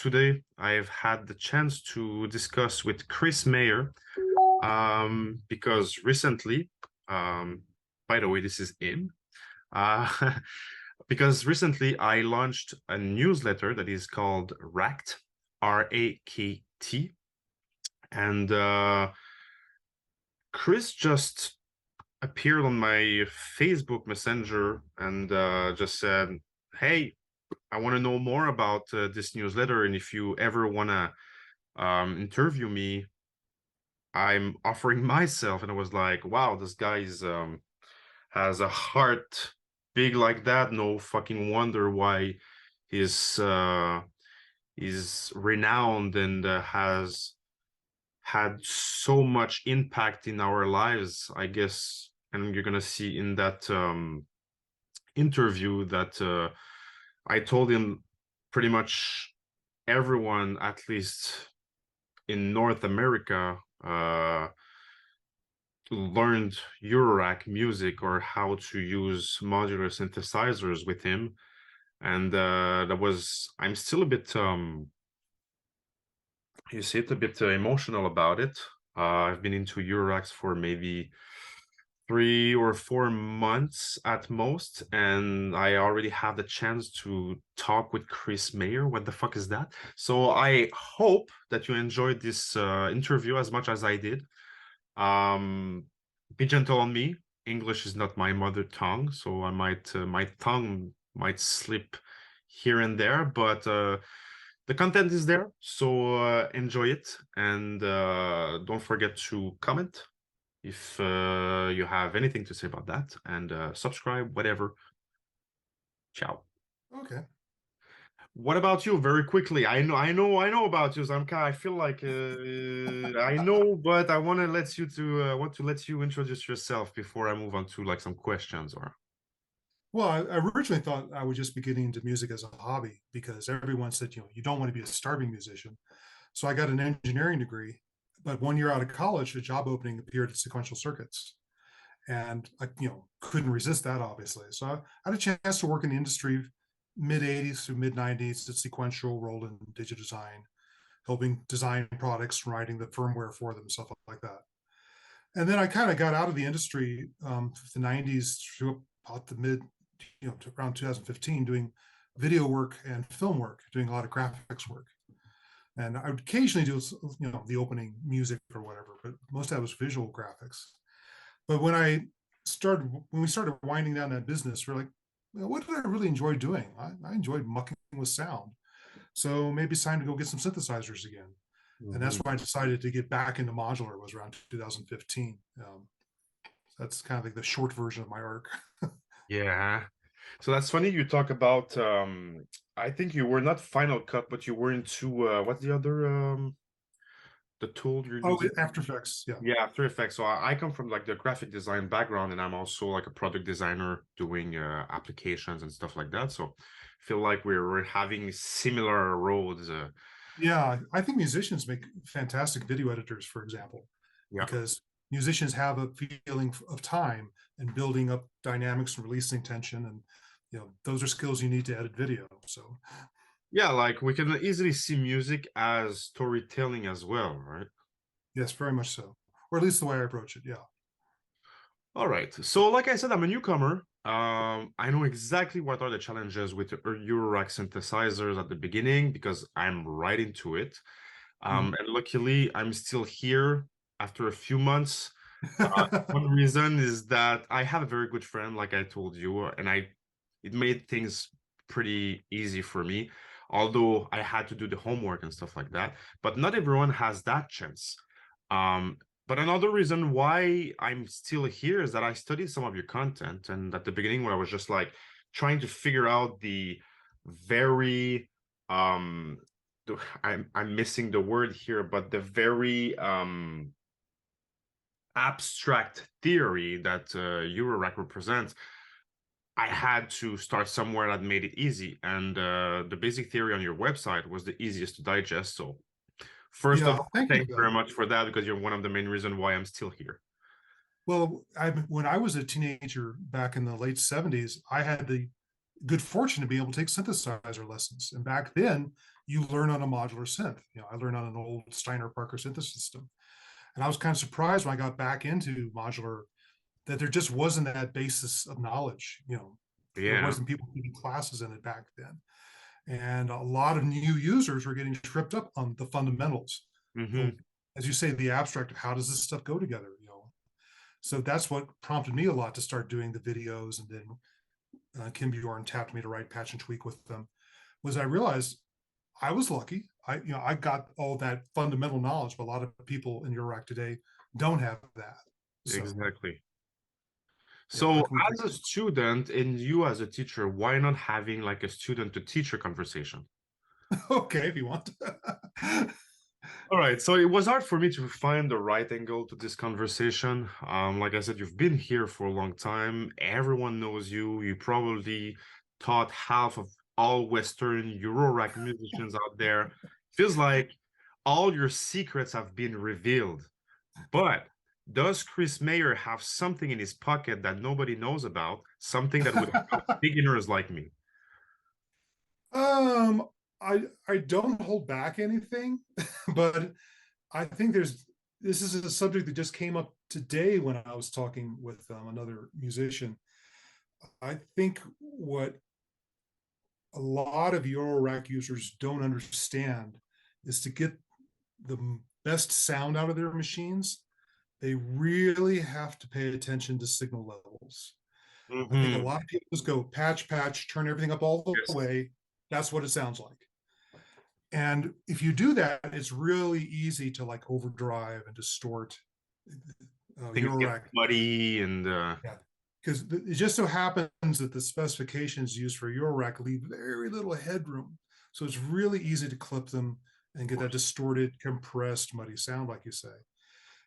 Today, I've had the chance to discuss with Chris Meyer because recently, um, by the way, this is him, uh, because recently I launched a newsletter that is called rakt, R-A-K-T, and Chris just appeared on my Facebook Messenger and just said, "Hey, I want to know more about this newsletter, and if you ever want to interview me, I'm offering myself." And I was like, wow, this guy has a heart big like that. No fucking wonder why he's renowned and has had so much impact in our lives, I guess. And you're gonna see in that interview that I told him pretty much everyone, at least in North America, learned Eurorack music or how to use modular synthesizers with him. And I'm still a bit, you see it, a bit emotional about it. I've been into Euroracks for maybe 3 or 4 months at most, and I already had the chance to talk with Chris Meyer. What the fuck is that? So I hope that you enjoyed this interview as much as I did. Um, be gentle on me. English is not my mother tongue, so my tongue might slip here and there, but the content is there, so enjoy it, and don't forget to comment if you have anything to say about that, and subscribe, whatever. Ciao. Okay. What about you? Very quickly. I know about you. So I feel like I know, but I want to let you introduce yourself before I move on to like some questions or. Well, I originally thought I would just be getting into music as a hobby because everyone said, you don't want to be a starving musician. So I got an engineering degree, but 1 year out of college, a job opening appeared at Sequential Circuits. And I, couldn't resist that, obviously. So I had a chance to work in the industry mid 80s through mid 90s at Sequential, Roland, Digital Design, helping design products, writing the firmware for them, stuff like that. And then I kind of got out of the industry the 90s through about the mid, to around 2015, doing video work and film work, doing a lot of graphics work. And I would occasionally do, the opening music or whatever, but most of that was visual graphics. But when we started winding down that business, we're like, what did I really enjoy doing? I enjoyed mucking with sound. So maybe it's time to go get some synthesizers again. And that's Mhm. why I decided to get back into modular was around 2015. That's kind of like the short version of my arc. Yeah. So that's funny you talk about I think you were not Final Cut, but you were into what's the other the tool you're Oh, using? After Effects. Yeah. Yeah, After Effects. So I come from like the graphic design background, and I'm also like a product designer doing applications and stuff like that. So I feel like we're having similar roads. Yeah. I think musicians make fantastic video editors, for example, Yeah. because musicians have a feeling of time and building up dynamics and releasing tension. And, those are skills you need to edit video. So, Yeah, like we can easily see music as storytelling as well, right? yes, very much so. Or at least the way I approach it. Yeah. All right. So, like I said, I'm a newcomer. I know exactly what are the challenges with the Eurorack synthesizers at the beginning because I'm right into it. Mhm. And luckily, I'm still here after a few months. One reason is that I have a very good friend, like I told you, and it made things pretty easy for me, although I had to do the homework and stuff like that. But not everyone has that chance. Um, but another reason why I'm still here is that I studied some of your content, and at the beginning, when I was just like trying to figure out the very I'm missing the word here, but the very abstract theory that Eurorack represents, I had to start somewhere that made it easy. And the basic theory on your website was the easiest to digest. So, first of Yeah. all, Thank you thank for you that. very much for that because you're one of the main reasons why I'm still here. Well, when I was a teenager back in the late 70s, I had the good fortune to be able to take synthesizer lessons. And back then, you learn on a modular synth. I learned on an old Steiner Parker synthesis system. And I was kind of surprised when I got back into modular that there just wasn't that basis of knowledge. There Yeah. wasn't people taking classes in it back then. And a lot of new users were getting tripped up on the fundamentals. Mm-hmm. As you say, the abstract of how does this stuff go together? So that's what prompted me a lot to start doing the videos. And then Kim Bjorn tapped me to write Patch and Tweak with them. Was I realized I was lucky. I got all that fundamental knowledge, but a lot of people in Eurorack today don't have that. So Exactly. yeah, where So can we as a student and you as a teacher, why not having like a student to teacher conversation? okay, if you want. All right, so it was hard for me to find the right angle to this conversation. Like I said, you've been here for a long time. Everyone knows you. You probably taught half of all Western Eurorack musicians out there. Feels like all your secrets have been revealed. But does Chris Meyer have something in his pocket that nobody knows about? Something that would help beginners like me? um, I don't hold back anything, but I think this is a subject that just came up today when I was talking with another musician. I think what a lot of Eurorack users don't understand is to get the best sound out of their machines, they really have to pay attention to signal levels. I think a Mm-hmm. lot of people just go patch, patch, turn everything up all the Yes. way. That's what it sounds like. And if you do that, it's really easy to like overdrive and distort Things get Eurorack. muddy and Yeah. Because it just so happens that the specifications used for Eurorack leave very little headroom. So it's really easy to clip them and get that distorted, compressed, muddy sound, like you say.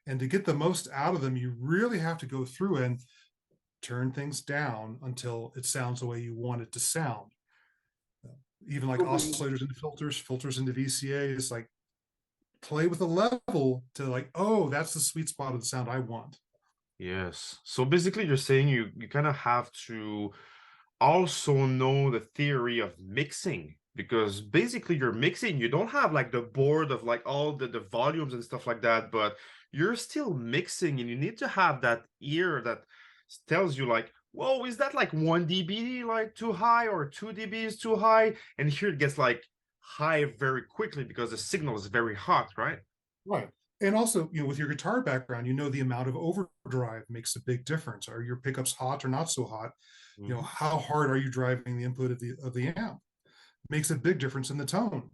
And to get the most out of them, you really have to go through and turn things down until it sounds the way you want it to sound. Even like oscillators into filters, filters into VCA, it's like play with the level to like, oh, that's the sweet spot of the sound I want. yes. So basically you're saying you kind of have to also know the theory of mixing because basically you're mixing, you don't have like the board of like all the volumes and stuff like that, but you're still mixing and you need to have that ear that tells you like, whoa, is that like 1 dB like too high or 2 dB is too high? And here it gets like high very quickly because the signal is very hot, right? Right. And also, with your guitar background, the amount of overdrive makes a big difference. Are your pickups hot or not so hot? Mhm. How hard are you driving the input of the amp? Makes a big difference in the tone.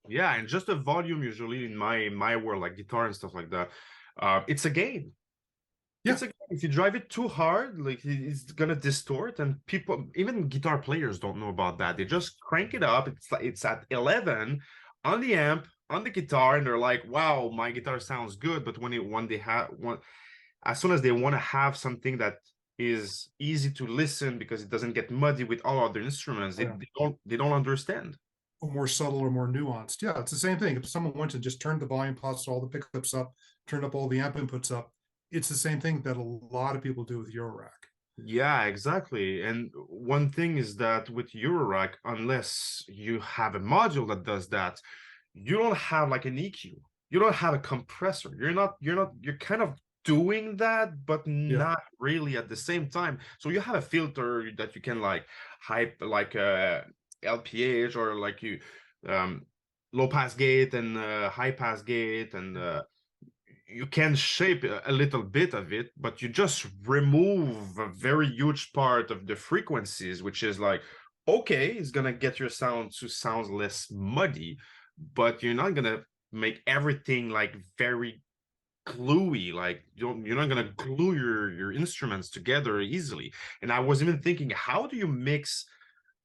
Yeah, and just the volume usually in my world, like guitar and stuff like that, it's a gain. Yeah. It's a if you drive it too hard, like it's gonna distort, and people, even guitar players, don't know about that. They just crank it up. It's like it's at 11 on the amp on the guitar, and they're like, "Wow, my guitar sounds good." But when they have one, as soon as they want to have something that is easy to listen because it doesn't get muddy with all other instruments, Oh, yeah. they don't understand. Or more subtle or more nuanced. Yeah, it's the same thing. If someone went and just turned the volume pots, all the pickups up, turned up all the amp inputs up, it's the same thing that a lot of people do with Eurorack. Yeah, exactly. And one thing is that with Eurorack, unless you have a module that does that, you don't have like an EQ. You don't have a compressor. You're kind of doing that, but Yeah. not really at the same time. So you have a filter that you can like hype like LPH or like you um low pass gate and high pass gate and you can shape a little bit of it, but you just remove a very huge part of the frequencies, which is like, okay, it's gonna get your sound to sound less muddy, but you're not gonna make everything like very gluey. Like you're not gonna glue your instruments together easily. And I was even thinking, how do you mix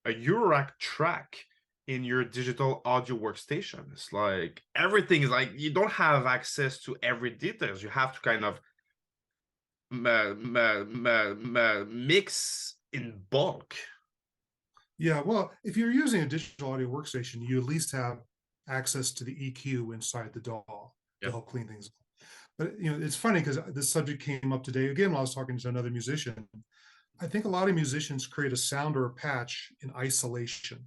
a Eurorack track in your digital audio workstation? It's like everything is like you don't have access to every details. You have to kind of mix in bulk. Yeah. Well, if you're using a digital audio workstation, you at least have access to the EQ inside the DAW to Yep. help clean things up. But it's funny because this subject came up today again while I was talking to another musician. I think a lot of musicians create a sound or a patch in isolation.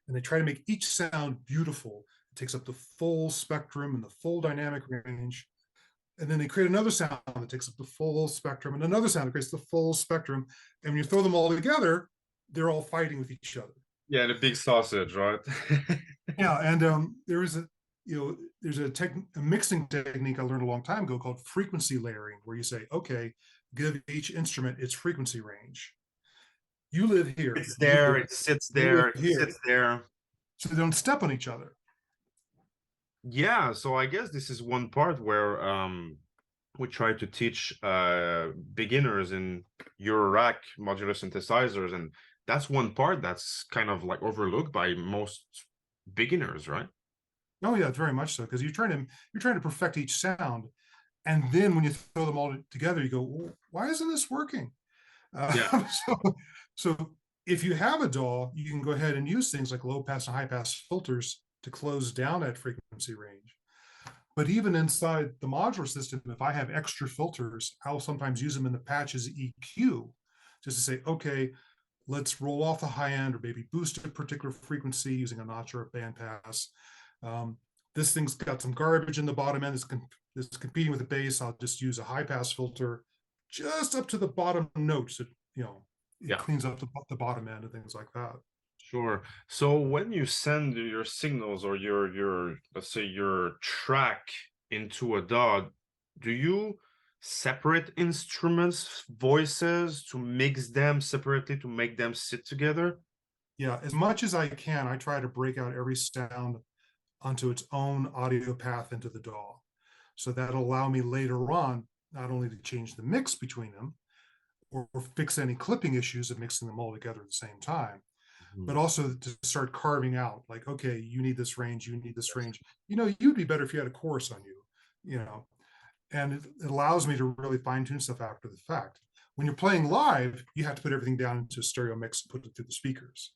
and they try to make each sound beautiful. It takes up the full spectrum and the full dynamic range. And then they create another sound that takes up the full spectrum, and another sound that creates the full spectrum. And when you throw them all together, they're all fighting with each other. Yeah, the big sausage, right? Yeah, and there is a there's a mixing technique I learned a long time ago called frequency layering, where you say, okay, give each instrument its frequency range. You live here, It's you there, live, it sits they live there, it here, sits there. so they don't step on each other. Yeah, so I guess this is one part where we try to teach beginners in Eurorack modular synthesizers, and that's one part that's kind of like overlooked by most beginners, right? Oh yeah, very much so, because you're trying to perfect each sound, and then when you throw them all together, you go, well, why isn't this working? Yeah, So, so if you have a DAW, you can go ahead and use things like low pass and high pass filters to close down that frequency range. But even inside the modular system, if I have extra filters, I'll sometimes use them in the patch as EQ, just to say, okay, let's roll off the high end or maybe boost a particular frequency using a notch or a bandpass. Um, this thing's got some garbage in the bottom end that's competing with the bass. I'll just use a high pass filter just up to the bottom notes. It yeah, cleans up the bottom end and things like that. sure. So when you send your signals or your let's say your track into a DAW, do you separate instruments, voices to mix them separately to make them sit together? Yeah, as much as I can, I try to break out every sound onto its own audio path into the DAW. So that'll allow me later on not only to change the mix between them or fix any clipping issues of mixing them all together at the same time, Mhm. but also to start carving out like, okay, you need this range, you need this range. You'd be better if you had a chorus on you, you know, and it allows me to really fine tune stuff after the fact. When you're playing live, you have to put everything down into a stereo mix and put it through the speakers.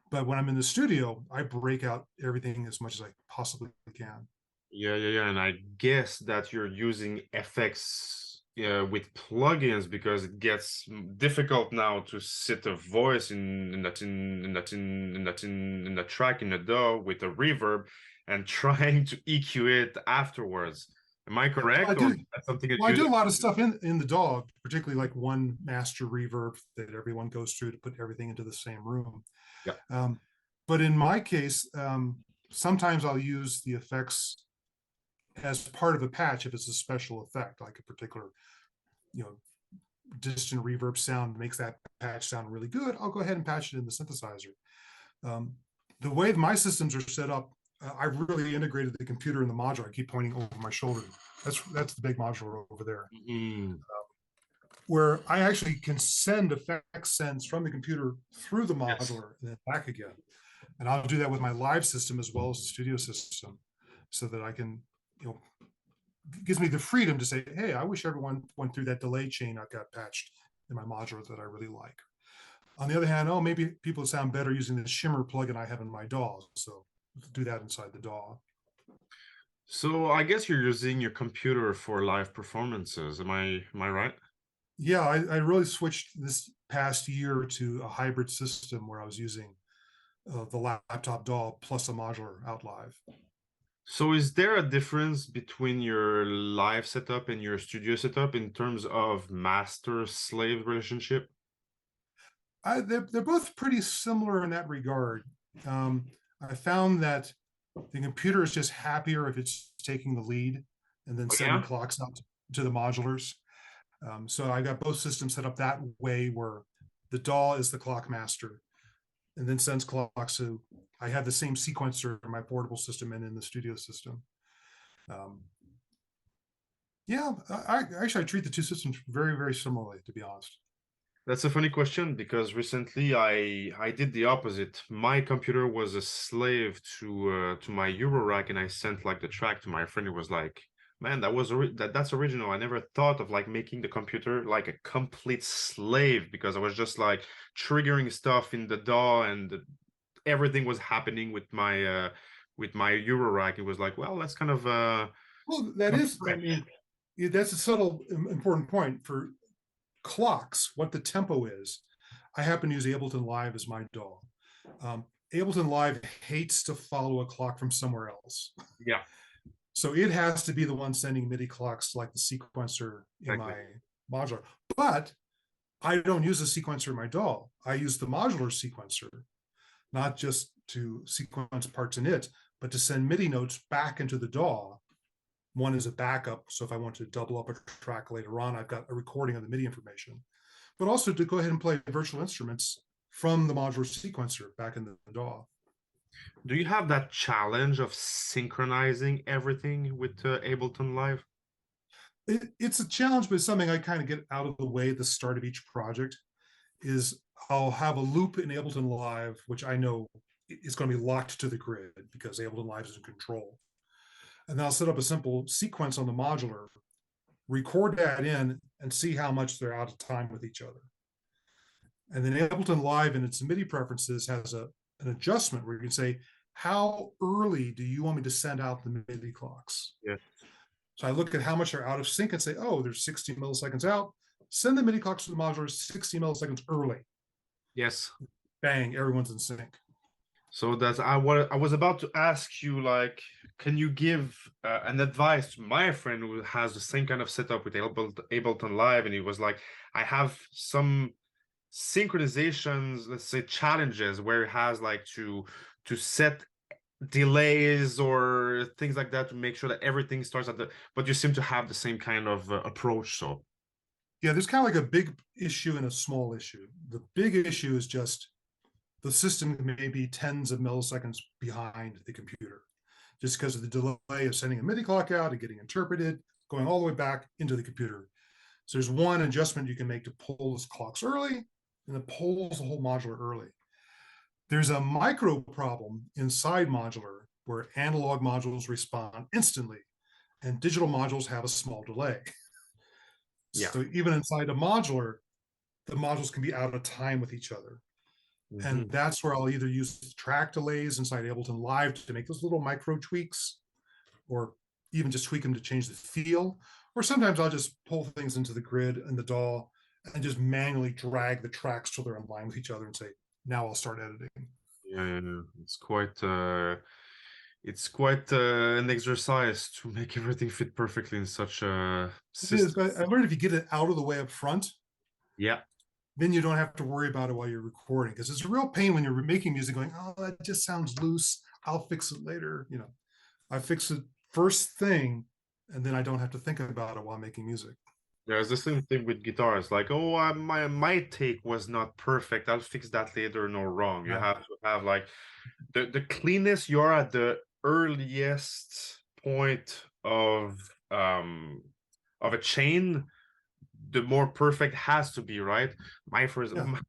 But when I'm in the studio, I break out everything as much as I possibly can. Yeah, yeah, yeah. And I guess that you're using FX with plugins because it gets difficult now to sit a voice in that track in the DAW with a reverb and trying to EQ it afterwards. Am I I correct, or do is that something that Well, I you do a lot don't of do? stuff in the DAW, particularly like one master reverb that everyone goes through to put everything into the same room. Yeah, Um, but in my case, sometimes I'll use the effects as part of a patch if it's a special effect, like a particular, you know, distant reverb sound makes that patch sound really good. I'll go ahead and patch it in the synthesizer. Um, the way my systems are set up, I've really integrated the computer and the modular. I keep pointing over my shoulder. That's the big modular over there, mm, where I actually can send effect sends from the computer through the yes. modular and then back again. And I'll do that with my live system as well as the studio system, so that I can, you know, gives me the freedom to say, hey, I wish everyone went through that delay chain I've got patched in my modular that I really like. On the other hand, oh, maybe people sound better using the shimmer plugin I have in my DAW. So do that inside the DAW. So I guess you're using your computer for live performances. Am I right? Yeah, I really switched this past year to a hybrid system where I was using the laptop DAW plus a modular out live. So is there a difference between your live setup and your studio setup in terms of master-slave relationship? They're both pretty similar in that regard. Um, I found that the computer is just happier if it's taking the lead and then Oh, sending yeah? clocks out to the modulars. So I got both systems set up that way where the DAW is the clock master and then sends clocks. So I have the same sequencer in my portable system and in the studio system. Um, yeah, I treat the two systems very, very similarly, to be honest. That's a funny question because recently I did the opposite. My computer was a slave to my Eurorack, and I sent like the track to my friend. Who was like, "Man, that's original. I never thought of like making the computer like a complete slave because I was just like triggering stuff in the DAW and everything was happening with my Eurorack." It was like, well, that's Well, kind that of is, I fresh. mean, that's a subtle, important point for clocks, what the tempo is. I happen to use Ableton Live as my DAW. Ableton Live hates to follow a clock from somewhere else. Yeah, So it has to be the one sending MIDI clocks like the sequencer in exactly. my modular. But I don't use a sequencer in my DAW. I use the modular sequencer, not just to sequence parts in it, but to send MIDI notes back into the DAW. One is a backup. So if I want to double up a track later on, I've got a recording of the MIDI information, but also to go ahead and play virtual instruments from the modular sequencer back in the DAW. Do you have that challenge of synchronizing everything with Ableton Live? It's a challenge, but it's something I kind of get out of the way at the start of each project. Is I'll have a loop in Ableton Live, which I know is going to be locked to the grid because Ableton Live is in control. And then I'll set up a simple sequence on the modular, record that in, and see how much they're out of time with each other. And then Ableton Live in its MIDI preferences has an adjustment where you can say, how early do you want me to send out the MIDI clocks? Yeah. So I look at how much are out of sync and say, oh, there's 60 milliseconds out. Send the MIDI clocks to the modular 60 milliseconds early. Yes. Bang, everyone's in sync. So that's I was about to ask you, like, can you give an advice to my friend who has the same kind of setup with Ableton Live, and he was like, I have some synchronizations, let's say challenges, where it has like to set delays or things like that to make sure that everything starts at the, but you seem to have the same kind of approach. So Yeah, there's kind of like a big issue and a small issue. The big issue is just the system may be tens of milliseconds behind the computer just because of the delay of sending a MIDI clock out and getting interpreted, going all the way back into the computer. So there's one adjustment you can make to pull those clocks early, and it pulls the whole modular early. There's a micro problem inside modular where analog modules respond instantly and digital modules have a small delay. yeah. So even inside a modular, the modules can be out of time with each other. And Mhm. that's where I'll either use track delays inside Ableton Live to make those little micro tweaks, or even just tweak them to change the feel. Or sometimes I'll just pull things into the grid and the DAW and just manually drag the tracks till they're in line with each other and say, now I'll start editing. Yeah. It's quite an exercise to make everything fit perfectly in such a It is, system. but I learned if you get it out of the way up front, Yeah. then you don't have to worry about it while you're recording, because it's a real pain when you're making music going, oh, that just sounds loose. I'll fix it later. I fix it first thing, and then I don't have to think about it while making music. There's the same thing with guitars, like, oh, my take was not perfect. I'll fix that later. No, wrong. You Yeah. have to have like the cleanest you're at the earliest point um of a chain, the more perfect has to be, right? My first Yeah.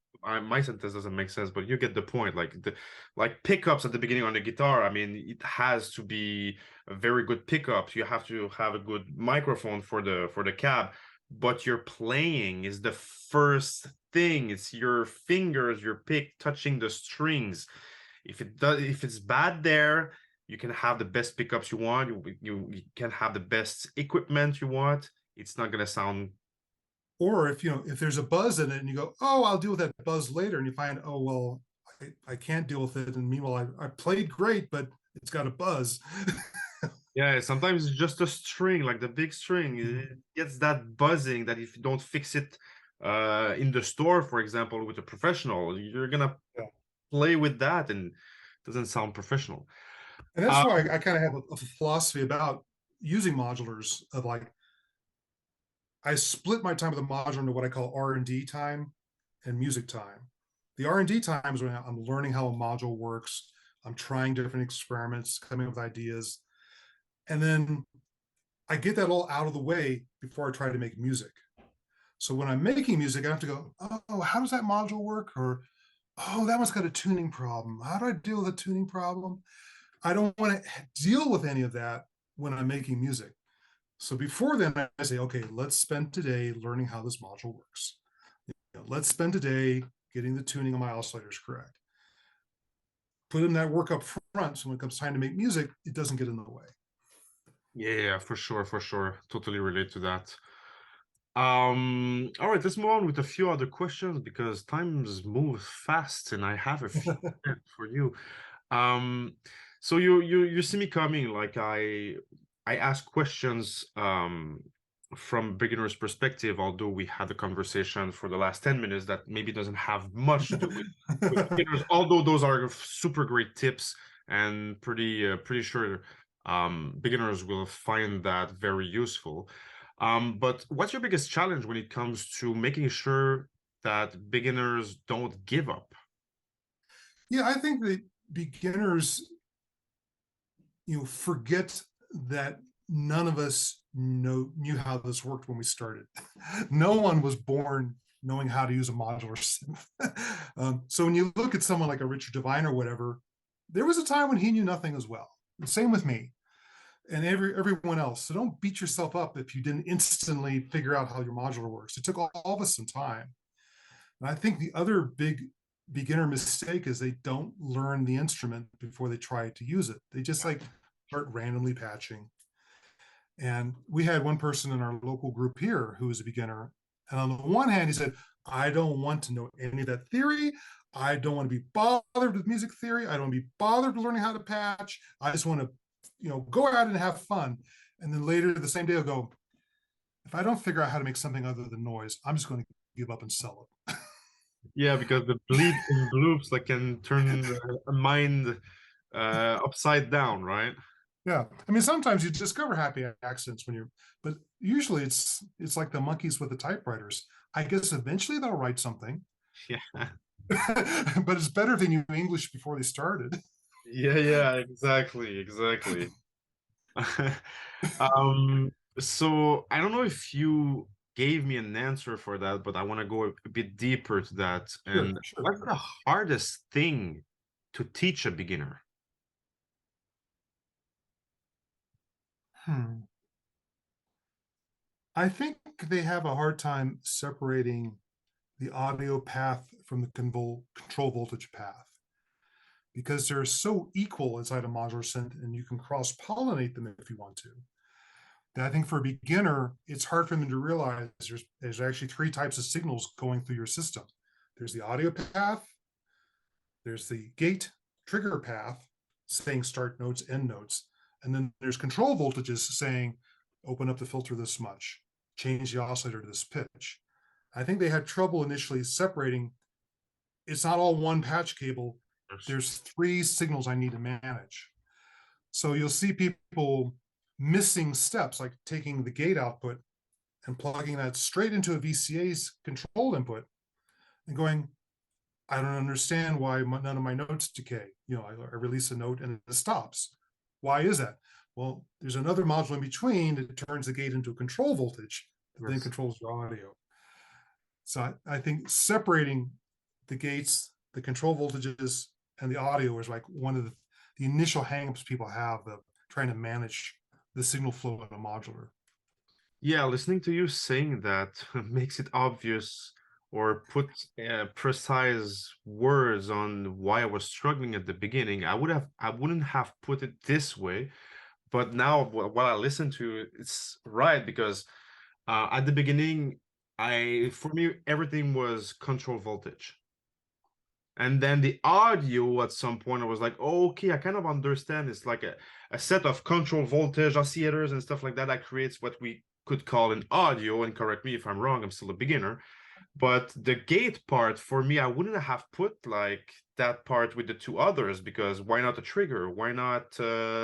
my sentence doesn't make sense, but you get the point. Like pickups at the beginning on the guitar, I mean, it has to be a very good pickups. You have to have a good microphone for the cab, but your playing is the first thing. It's your fingers, your pick touching the strings. If it's bad there, you can have the best pickups you want. You can have the best equipment you want. It's not gonna sound. Or if there's a buzz in it and you go, oh, I'll deal with that buzz later, and you find, oh, well, I can't deal with it. And meanwhile, I played great, but it's got a buzz. Yeah, sometimes it's just a string, like the big string. It gets that buzzing that if you don't fix it in the store, for example, with a professional, you're gonna Yeah. play with that and it doesn't sound professional. And that's Uh, why I kind of have a philosophy about using modulars of like, I split my time with a modular into what I call R&D time and music time. The R&D time is when I'm learning how a module works. I'm trying different experiments, coming up with ideas. And then I get that all out of the way before I try to make music. So when I'm making music, I have to go, oh, how does that module work? Or, oh, that one's got a tuning problem. How do I deal with a tuning problem? I don't want to deal with any of that when I'm making music. So before then, I say, okay, let's spend today learning how this module works. Let's spend today getting the tuning of my oscillators correct. Put in that work up front, so when it comes time to make music, it doesn't get in the way. yeah, for sure, for sure. Totally relate to that. All right, let's move on with a few other questions because times move fast and I have a few for you. Um, so you see me coming, like I ask questions from beginner's perspective, although we had a conversation for the last 10 minutes that maybe doesn't have much to do with beginners, although those are super great tips and pretty sure beginners will find that very useful. But what's your biggest challenge when it comes to making sure that beginners don't give up? Yeah, I think that beginners, forget that none of us knew how this worked when we started. No one was born knowing how to use a modular synth. So when you look at someone like a Richard Devine or whatever, there was a time when he knew nothing as well. And same with me and everyone else. So don't beat yourself up if you didn't instantly figure out how your modular works. It took all of us some time. And I think the other big beginner mistake is they don't learn the instrument before they try to use it. They just like start randomly patching. And we had one person in our local group here who was a beginner. And on the one hand, he said, I don't want to know any of that theory. I don't want to be bothered with music theory. I don't want to be bothered with learning how to patch. I just want to, go out and have fun. And then later the same day, I'll go, if I don't figure out how to make something other than noise, I'm just going to give up and sell Yeah, because the bleeps and bloops like can turn a mind upside down, right? Yeah, I mean, sometimes you discover happy accidents when you're, but usually it's like the monkeys with the typewriters. I guess eventually they'll write something, Yeah. but it's better than you English before they started. Yeah, exactly. Um, so I don't know if you gave me an answer for that, but I want to go a bit deeper to that. Sure, And sure. what's the hardest thing to teach a beginner? Hmm. I think they have a hard time separating the audio path from the control voltage path because they're so equal inside a modular synth, and you can cross pollinate them if you want to. And I think for a beginner, it's hard for them to realize there's actually three types of signals going through your system. There's the audio path, there's the gate trigger path saying start notes, end notes, and then there's control voltages saying open up the filter this much, change the oscillator to this pitch. I think they had trouble initially separating. It's not all one patch cable. There's three signals I need to manage. So you'll see people missing steps, like taking the gate output and plugging that straight into a VCA's control input and going, I don't understand why none of my notes decay. I release a note and it stops. Why is that? Well, there's another module in between that turns the gate into a control voltage that then Yes. controls your audio. So I think separating the gates, the control voltages, and the audio is like one of the initial hangups people have of trying to manage the signal flow in a modular. Yeah, listening to you saying that makes it obvious or put precise words on why I was struggling at the beginning. I wouldn't have put it this way, but now while I listen to it, it's right because at the beginning, for me everything was control voltage. And then the audio at some point, I was like, oh, okay, I kind of understand. It's like a set of control voltage oscillators and stuff like that that creates what we could call an audio. And correct me if I'm wrong, I'm still a beginner. But the gate part, for me, I wouldn't have put like that part with the two others because why not a trigger? Why not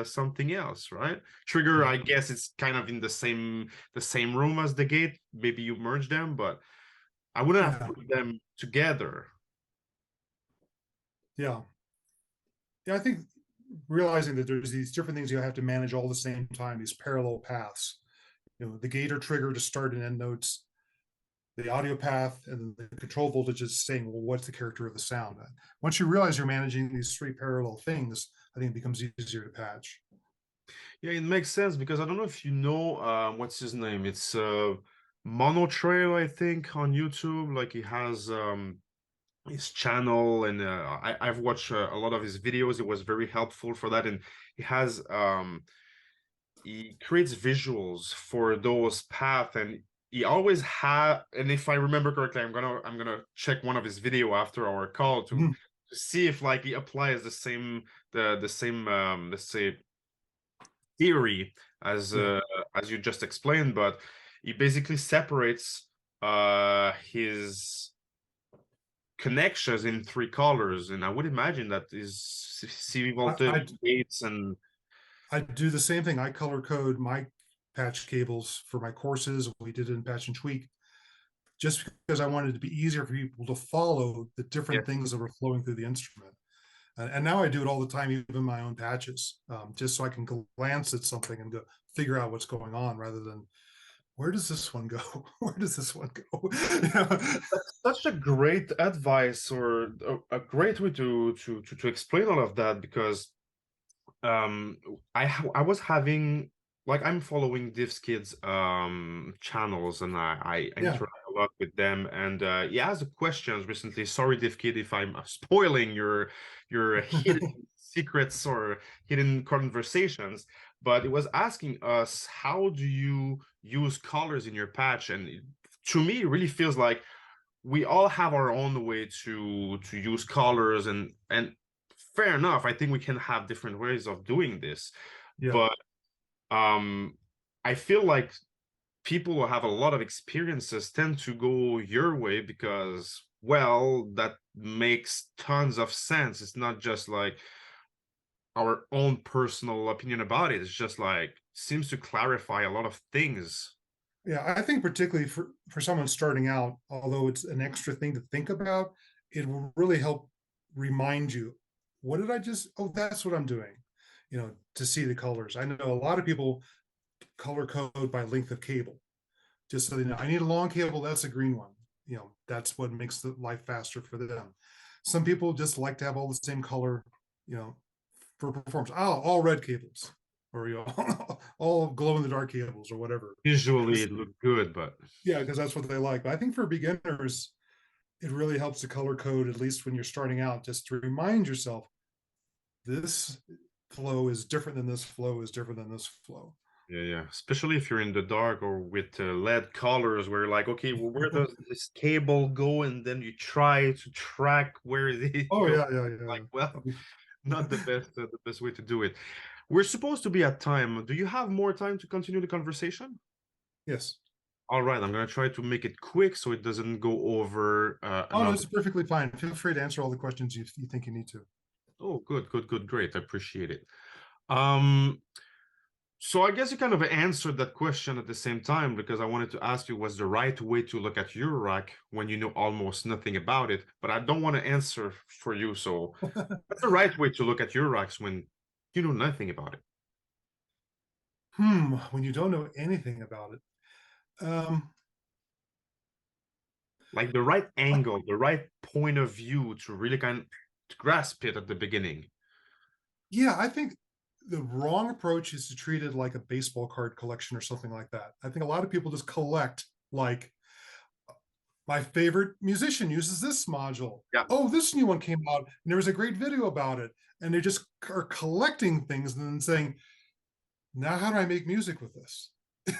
something else, right? Trigger, I guess it's kind of in the same room as the gate. Maybe you merge them, but I wouldn't have Yeah, put them together. yeah, yeah. I think realizing that there's these different things you have to manage all at the same time, these parallel paths. The gate or trigger to start and end notes, the audio path, and the control voltage is saying, well, what's the character of the sound? Once you realize you're managing these three parallel things, I think it becomes easier to patch. Yeah, it makes sense because I don't know if you know what's his name. It's Mono Trail, I think, on YouTube. Like he has his channel, and I've watched a lot of his videos. It was very helpful for that, and he creates visuals for those paths, and he always had, and if I remember correctly, I'm gonna check one of his video after our call Mhm. to see if like he applies the same let's say theory Yeah, as you just explained, but he basically separates his connections in three colors, and I would imagine that is CV I, voltage, I gates, and I do the same thing. I color code my patch cables for my courses. We did it in Patch and Tweak just because I wanted it to be easier for people to follow the yeah. different things that were flowing through the instrument. And now I do it all the time, even my own patches, just so I can glance at something and go figure out what's going on rather than where does this one go? Where does this one go? You know? That's such a great advice or a great way to explain all of that because um I was having like I'm following Div's kids channels and I Yeah. interact a lot with them and he asked questions recently. Sorry, Div kid, if I'm spoiling your hidden secrets or hidden conversations, but it was asking us how do you use colors in your patch, and to me it really feels like we all have our own way to use colors, and fair enough. I think we can have different ways of doing this, Yeah. but um I feel like people who have a lot of experiences tend to go your way because, well, that makes tons of sense. It's not just like our own personal opinion about it. It's just like seems to clarify a lot of things. Yeah, I think particularly for someone starting out, although it's an extra thing to think about, it will really help remind you, what did I just, oh, that's what I'm doing, to see the colors. I know a lot of people color code by length of cable, just so they know, I need a long cable, that's a green one. That's what makes the life faster for them. Some people just like to have all the same color, you know, for performance. Oh, all red cables, or all glow in the dark cables, or whatever. Visually, Because it looked good, but yeah, because that's what they like. But I think for beginners, it really helps to color code, at least when you're starting out, just to remind yourself this flow is different than this flow is different than this flow. yeah, yeah. Especially if you're in the dark or with LED colors, where you're like, okay, well, where does this cable go? And then you try to track where it Oh goes. yeah, yeah, Like, well, not yeah. the best way to do it. We're supposed to be at time. Do you have more time to continue the conversation? Yes. All right, I'm gonna try to make it quick so it doesn't go over Oh no, another. it's perfectly fine. Feel free to answer all the questions you think you need to. Oh, good, good, good, great. I appreciate it. Um, So I guess you kind of answered that question at the same time because I wanted to ask you what's the right way to look at Eurorack when you know almost nothing about it, but I don't want to answer for you. So what's the right way to look at Euroracks when you know nothing about it? When you don't know anything about it. Like the right angle, the right point of view to really kind of to grasp it at the beginning. Yeah, I think the wrong approach is to treat it like a baseball card collection or something like that. I think a lot of people just collect like my favorite musician uses this module. Yeah. Oh, this new one came out and there was a great video about it. And they just are collecting things and then saying, now how do I make music with this? um,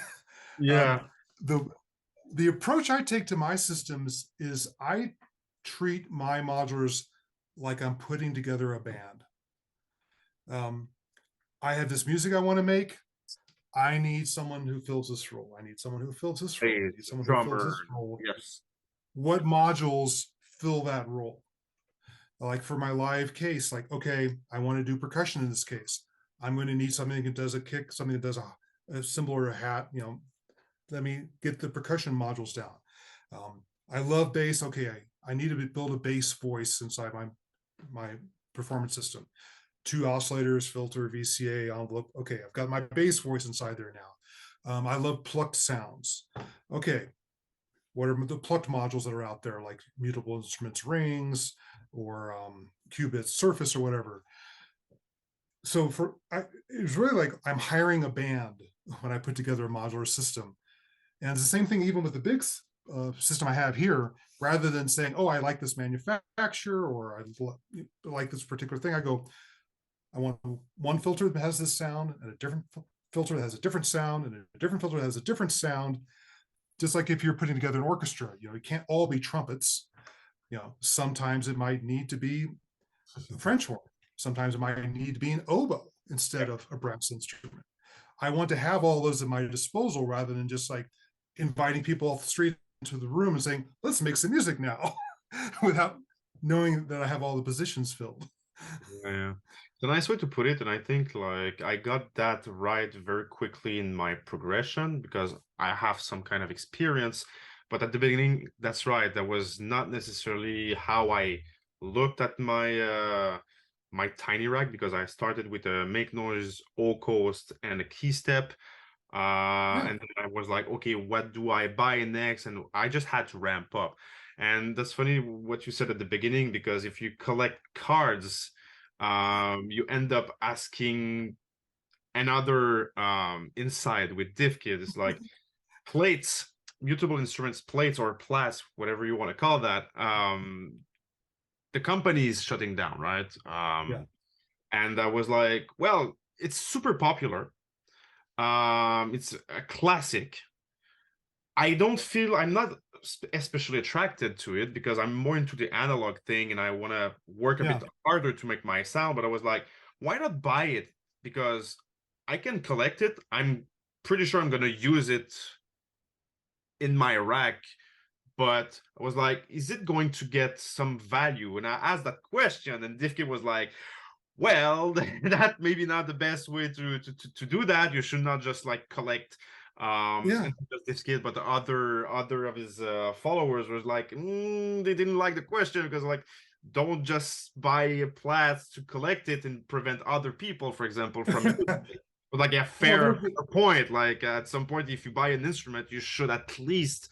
Yeah. the the approach I take to my systems is I treat my modulars like I'm putting together a band. Um, I have this music I want to make. I need someone who fills this role. I need someone who fills this role. I need Bass, someone who fills drummer. this role. Yes. What modules fill that role? Like for my live case, like, okay, I want to do percussion in this case. I'm going to need something that does a kick, something that does a cymbal or a hat. Let me get the percussion modules down. I love bass. Okay, I need to build a bass voice inside my performance system. Two oscillators, filter, VCA, envelope. Okay, I've got my bass voice inside there now. I love plucked sounds. Okay, what are the plucked modules that are out there, like mutable instruments rings or qubit surface or whatever. So it's really like I'm hiring a band when I put together a modular system. And it's the same thing even with the big system I have here. Rather than saying, oh, I like this manufacturer or I like this particular thing, I go, I want one filter that has this sound and a different filter that has a different sound and a different filter that has a different sound. just like if you're putting together an orchestra, it can't all be trumpets. Sometimes it might need to be a French horn. Sometimes it might need to be an oboe instead of a brass instrument. I want to have all those at my disposal rather than just like inviting people off the street into the room and saying, let's make some music now without knowing that I have all the positions filled. Yeah, it's a nice way to put it, and I think like I got that right very quickly in my progression because I have some kind of experience. But at the beginning, that's right, that was not necessarily how I looked at my tiny rack because I started with a make noise, all coast, and a key step. Yeah. And then I was like, okay, what do I buy next? And I just had to ramp up. And that's funny what you said at the beginning, because if you collect cards, you end up asking another insight with DivKit. It's like plates, mutable instruments, plates or plats, whatever you want to call that. The company is shutting down, right? Yeah. And I was like, well, it's super popular. It's a classic. I'm not especially attracted to it because I'm more into the analog thing and I want to work a Yeah. bit harder to make my sound. But I was like, why not buy it? Because I can collect it. I'm pretty sure I'm going to use it in my rack. But I was like, is it going to get some value? And I asked that question, and Divke was like, well, that maybe not the best way to do that. You should not just like collect Yeah. and just this kid, but the other of his followers was like, they didn't like the question because like don't just buy a plat to collect it and prevent other people, for example, from using it. But like a Well, fair point. Like at some point, if you buy an instrument, you should at least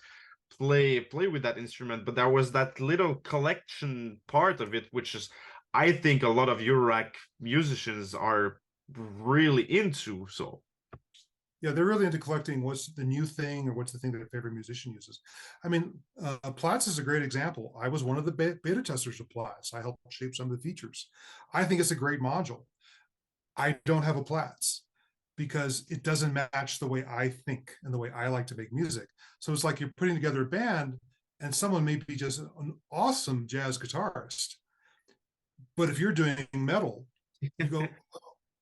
play with that instrument. But there was that little collection part of it, which is I think a lot of Eurorack musicians are really into. So yeah, they're really into collecting what's the new thing or what's the thing that a favorite musician uses. I mean, Plaits is a great example. I was one of the beta testers of Plaits. I helped shape some of the features. I think it's a great module. I don't have a Plaits because it doesn't match the way I think and the way I like to make music. So it's like you're putting together a band and someone may be just an awesome jazz guitarist. But if you're doing metal, you go,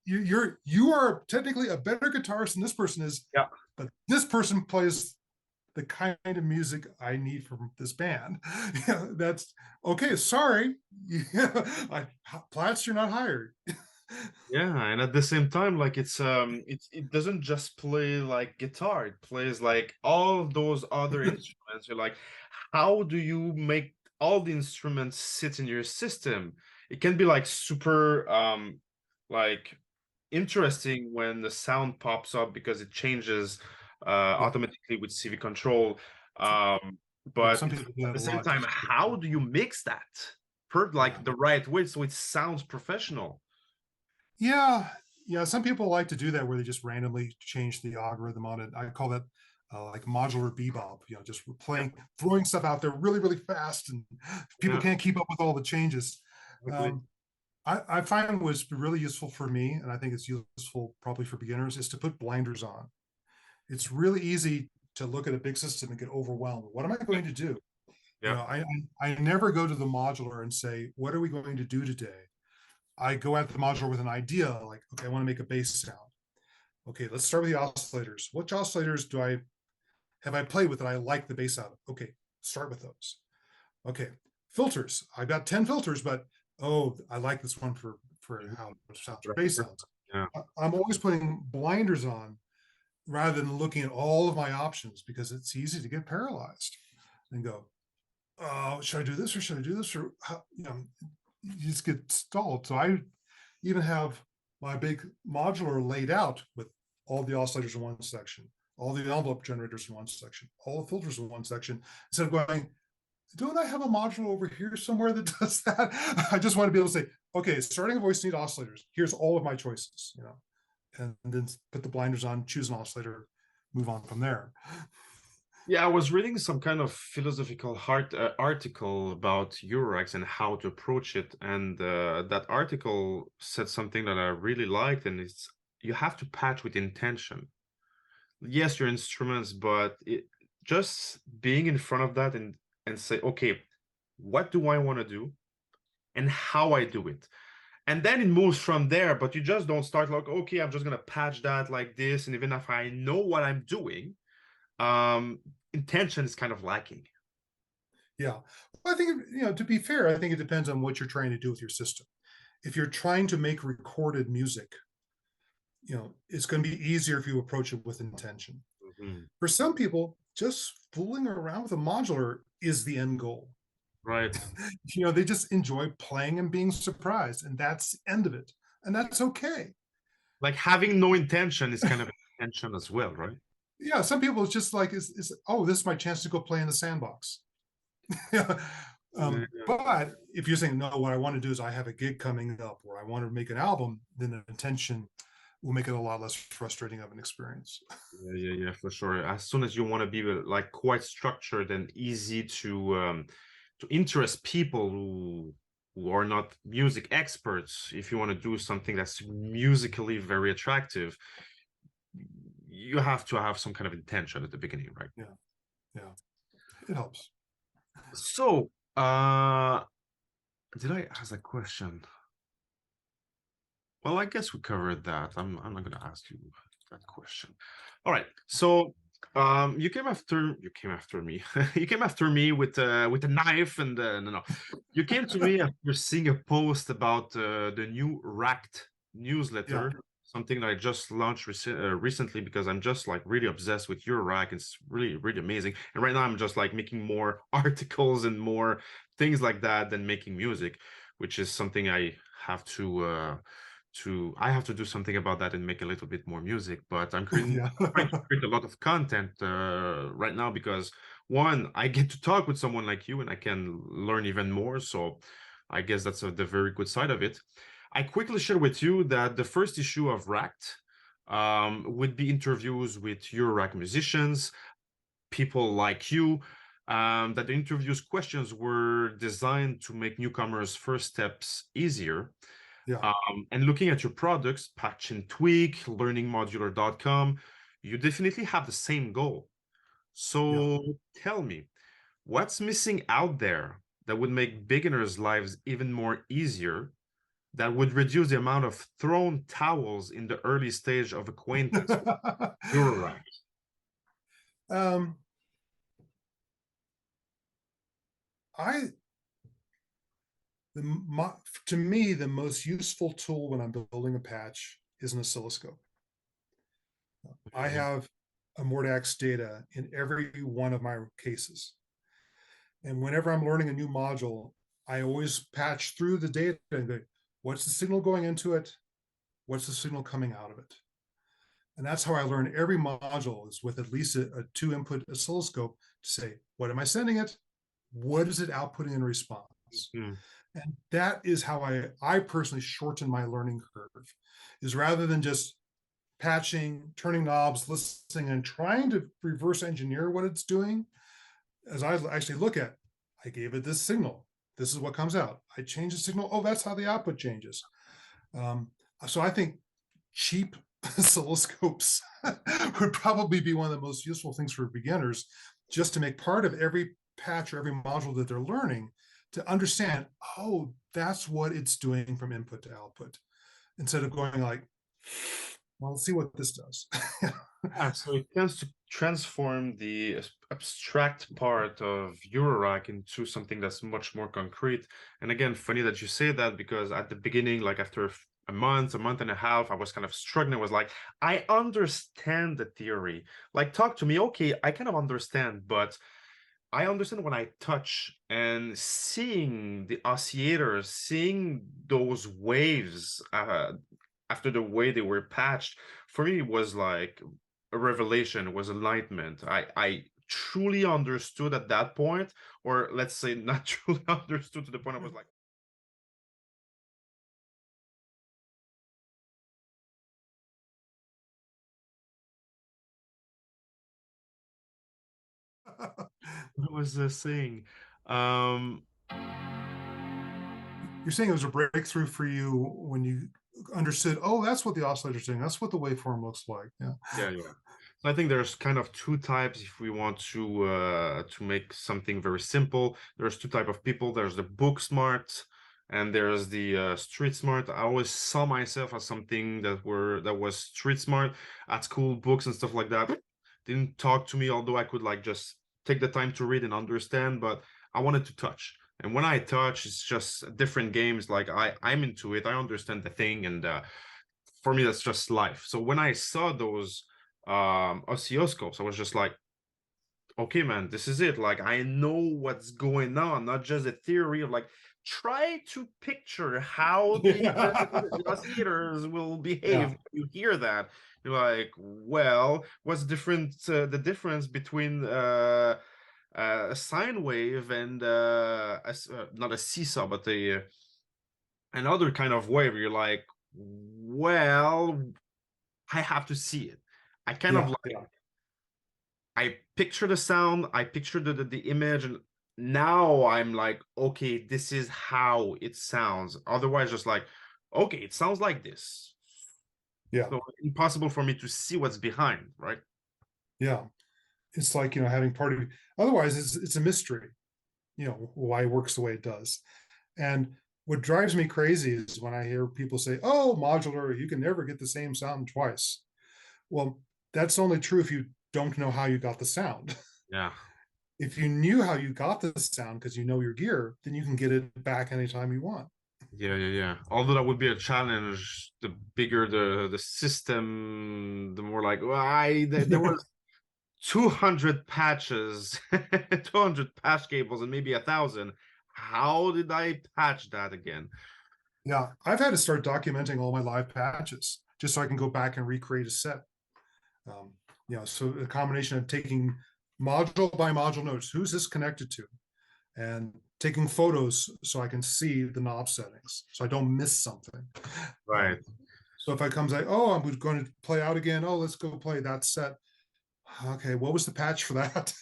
you are technically a better guitarist than this person is, yeah, but this person plays the kind of music I need from this band. Yeah, that's okay. Sorry, Plaits, you're not hired. yeah, and at the same time, like it doesn't just play like guitar, it plays like all those other instruments. You're like, how do you make all the instruments sit in your system? It can be like super like interesting when the sound pops up because it changes Yeah, automatically with CV control. yeah. But Some it's people do at that the a same lot. time, how do you mix that per Yeah, like the right way so it sounds professional? yeah, yeah. Some people like to do that where they just randomly change the algorithm on it. I call that like modular bebop. Just Yeah, playing, throwing stuff out there really, really fast, and people yeah, can't keep up with all the changes. exactly. Um, I find was really useful for me, and I think it's useful probably for beginners, is to put blinders on. It's really easy to look at a big system and get overwhelmed. What am I Yeah, going to do? yeah, I never go to the modular and say, what are we going to do today? I go at the modular with an idea, like, okay, I want to make a bass sound. Okay, let's start with the oscillators. Which oscillators do I have I played with that I like the bass out of? Okay, start with those. Okay, filters. I've got 10 filters, but oh, I like this one for how it sounds, for bass sounds. yeah. I'm always putting blinders on rather than looking at all of my options because it's easy to get paralyzed and go, oh, should I do this or should I do this? Or how, you just get stalled. So I even have my big modular laid out with all the oscillators in one section, all the envelope generators in one section, all the filters in one section, instead of going, don't I have a module over here somewhere that does that? I just want to be able to say, okay, starting a voice need oscillators. Here's all of my choices, and then put the blinders on, choose an oscillator, move on from there. Yeah, I was reading some kind of philosophical article about Eurorack and how to approach it, and that article said something that I really liked, and it's you have to patch with intention. Yes, your instruments, but just being in front of that and say, okay, what do I want to do and how I do it? And then it moves from there, but you just don't start like, okay, I'm just gonna patch that like this. And even if I know what I'm doing, intention is kind of lacking. Yeah. Well, I think, to be fair, I think it depends on what you're trying to do with your system. If you're trying to make recorded music, it's going to be easier if you approach it with intention. Mhm. For some people, just fooling around with a modular is the end goal. Right. They just enjoy playing and being surprised, and that's the end of it. And that's okay. Like having no intention is kind of intention as well, right? Yeah, some people it's just like, oh, this is my chance to go play in the sandbox. Yeah. Yeah. But if you're saying, no, what I want to do is I have a gig coming up or I want to make an album, then the intention will make it a lot less frustrating of an experience. Yeah, for sure. As soon as you want to be like quite structured and easy to interest people who are not music experts, if you want to do something that's musically very attractive, you have to have some kind of intention at the beginning, right? Yeah, yeah, it helps. So, did I ask a question? Well, I guess we covered that. I'm not gonna ask you that question. All right. So you came after me. You came after me with a knife and no no. You came to me after seeing a post about the new rakt Yeah. newsletter, something that I just launched recently because I'm just like really obsessed with Eurorack. It's really, really amazing. And right now I'm just like making more articles and more things like that than making music, which is something I have I have to do something about that and make a little bit more music. But I'm Yeah. trying to create a lot of content right now because one, I get to talk with someone like you and I can learn even more. So I guess that's the very good side of it. I quickly share with you that the first issue of Rakt would be interviews with Eurorack musicians, people like you. That the interviews questions were designed to make newcomers' first steps easier. Yeah. And looking at your products, Patch and Tweak, learningmodular.com, you definitely have the same goal. Yeah. So tell me, what's missing out there that would make beginners' lives even more easier, that would reduce the amount of thrown towels in the early stage of acquaintance with Eurorack? um, I to me the most useful tool when I'm building a patch is an oscilloscope. I Okay. have a Mordax data in every one of my cases. And whenever I'm learning a new module, I always patch through the data and go, what's the signal going into it? What's the signal coming out of it? And that's how I learn every module is with at least a two input oscilloscope to say, what am I sending it? What is it outputting in response? Mhm. And that is how I personally shorten my learning curve, is rather than just patching, turning knobs, listening, and trying to reverse engineer what it's doing. As I actually look at, I gave it this signal. This is what comes out. I change the signal. Oh, that's how the output changes. Um, so I think cheap oscilloscopes would probably be one of the most useful things for beginners, just to make part of every patch or every module that they're learning to understand, oh, that's what it's doing from input to output, instead of going like, well, let's see what this does. Yeah, so it tends to transform the abstract part of Eurorack into something that's much more concrete. And again, funny that you say that because at the beginning, like after a month and a half, I was kind of struggling. I was like, I understand the theory. Like, talk to me. Okay, I kind of understand, but I understand when I touch and seeing the oscillators, seeing those waves after the way they were patched, for me was like a revelation, was enlightenment. I truly understood at that point, or let's say not truly understood to the point I was like, what was I saying? Um, You're saying it was a breakthrough for you when you understood, oh, that's what the oscillator's doing. That's what the waveform looks like. Yeah. yeah. I think there's kind of two types if we want to make something very simple. There's two type of people. There's the book smart and there's the street smart. I always saw myself as something that was street smart at school, books and stuff like that. Didn't talk to me, although I could like just take the time to read and understand, but I wanted to touch. And when I touch, it's just different games. Like I'm into it. I understand the thing, and for me, that's just life. So when I saw those oscilloscopes, I was just like, okay, man, this is it. Like, I know what's going on, not just a theory of like, try to picture how the oscillators will behave Yeah. when you hear that. You're like, well, what's different? The difference between a sine wave and not a seesaw, but a another kind of wave. You're like, well, I have to see it. I kind of Yeah. like Yeah. I picture the sound, I picture the image, and now I'm like, okay, this is how it sounds. Otherwise, just like, okay, it sounds like this. Yeah. So impossible for me to see what's behind, right? Yeah. It's like, having part of, otherwise it's a mystery, why it works the way it does. And what drives me crazy is when I hear people say, oh, modular, you can never get the same sound twice. Well, that's only true if you don't know how you got the sound. Yeah. If you knew how you got the sound because you know your gear, then you can get it back anytime you want. Yeah. Although that would be a challenge, the bigger the system, the more like, well, there was 200 patches, 200 patch cables, and maybe 1,000. How did I patch that again? Yeah, I've had to start documenting all my live patches just so I can go back and recreate a set. Um, so a combination of taking module by module notes, who's this connected to, and taking photos so I can see the knob settings so I don't miss something. Right. So if I comes like, oh, I'm going to play out again. Oh, let's go play that set. Okay, what was the patch for that?